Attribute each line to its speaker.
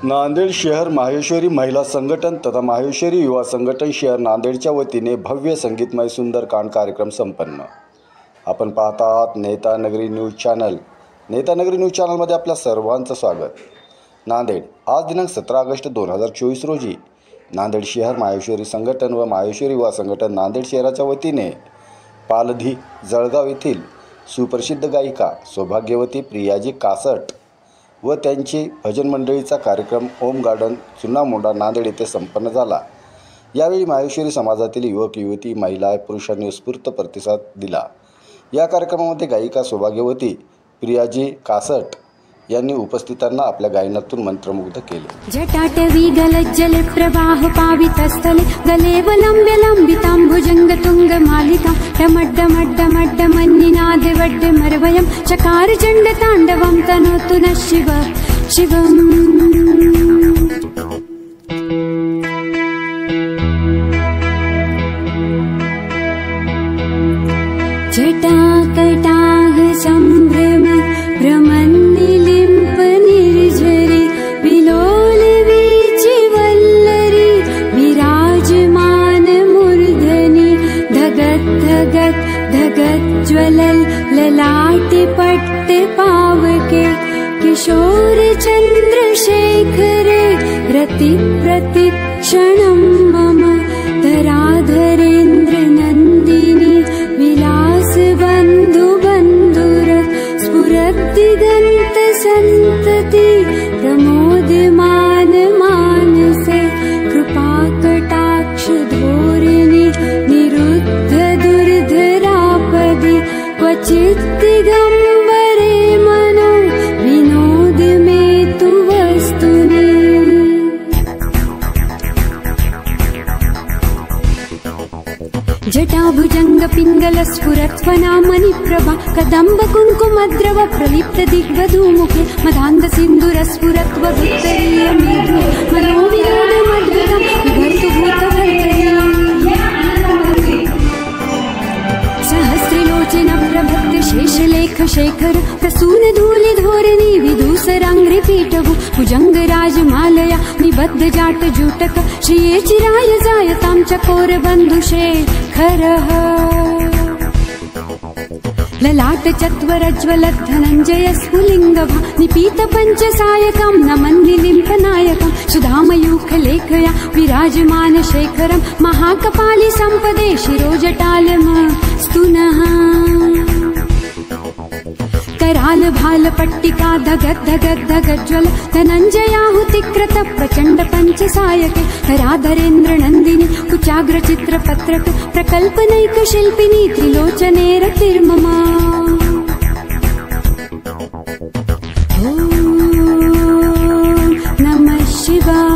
Speaker 1: नांदेड शहर माहेश्वरी महिला संघटन तथा माहेश्वरी युवा संघटन शहर नांदेडच्या वतीने भव्य संगीतमय सुंदरकांड कार्यक्रम संपन्न। आपण पाहता आहात नेतानगरी न्यूज चॅनल। नेतानगरी न्यूज चॅनलमध्ये आपल्या सर्वांचं स्वागत। नांदेड आज दिनांक 17 ऑगस्ट 2024 रोजी नांदेड शहर माहेश्वरी संघटन व माहेश्वरी युवा संघटन नांदेड शहराच्या वतीने पालधी जळगाव येथील सुप्रसिद्ध गायिका सौभाग्यवती प्रियाजी कासट व त्यांची भजन मंडळीचा कार्यक्रम ओम गार्डन चुनामोंडा नांदेड येथे संपन्न झाला। यावेळी माहेश्वरी समाजातील युवक युवती महिला पुरुषांनी उत्स्फूर्त प्रतिसाद दिला। या कार्यक्रमामध्ये गायिका सौभाग्यवती प्रियाजी कासट यांनी उपस्थितांना आपल्या गायनातून मंत्रमुग्ध केले।
Speaker 2: जटाटवी गलज्जल प्रवाह पावितस्थले गलेवलंब्य लंबितांभुजंग तुंग मालिका डमड्डमड्डमड्ड मन्निनाद वड्ड मरवयं चकार चंड तांडवं तनोतु न शिव शिवम्। जटाकटाह संभ्रम भ्रमन्निलिम्प निर्झरी विलोल वीचिवल्लरी विराजमान मूर्धनि धगत् धगत् धगत् ज्वलल ललाटे पट्ट पावके किशोर चंद्रशेखरे रति प्रतिक्षणं मम धराधरेन्द्र नंदिनी विलास बंधु बंधुर स्फुरद्दिगंत संतति प्रमोदमान मानसे कृपा कटाक्ष धोरिणी निरुद्ध दुर्धरापदि क्वचित् दिगंबरे मनो विनोद में तु वस्तुनि। जटाभुजंग पिंगल स्फुरत्वनामनि प्रभा कदंब कुंकुमद्रव प्रलिप्त दिग्वधूमुखे मदान्ध सिंधुर स्फुरत्व भुत्तरीय मेघे मनोविनोद मद्गतं विभर्तु भूतभर्तरीयम्। सहस्रलोचन प्रभक्त शेषलेख शेखर प्रसून धूलि धोरिणी विदूसरांग्रि पीठभु भुजंग राजमालया निबद्ध जाट जूटक श्रिये चिराय जायतां चकोर बन्धुशेखरः। ललाट चत्वरज्वलत् धनञ्जय स्फुलिङ्गभा निपीत पञ्चसायकं नमन्निलिम्पनायकं सुधामयूखलेखया विराजमान शेखरं महाकपालि सम्पदे शिरोजटालमस्तुनः। कराल भाल पट्टिका धगत् धगत् धगत् ज्वल धनञ्जयाहुतिकृत प्रचण्ड पञ्चसायके धराधरेन्द्र नन्दिनी कुचाग्र चित्रपत्रक प्रकल्पनैक शिल्पिनी त्रिलोचने रतिर्मम। ॐ नमः शिवाय।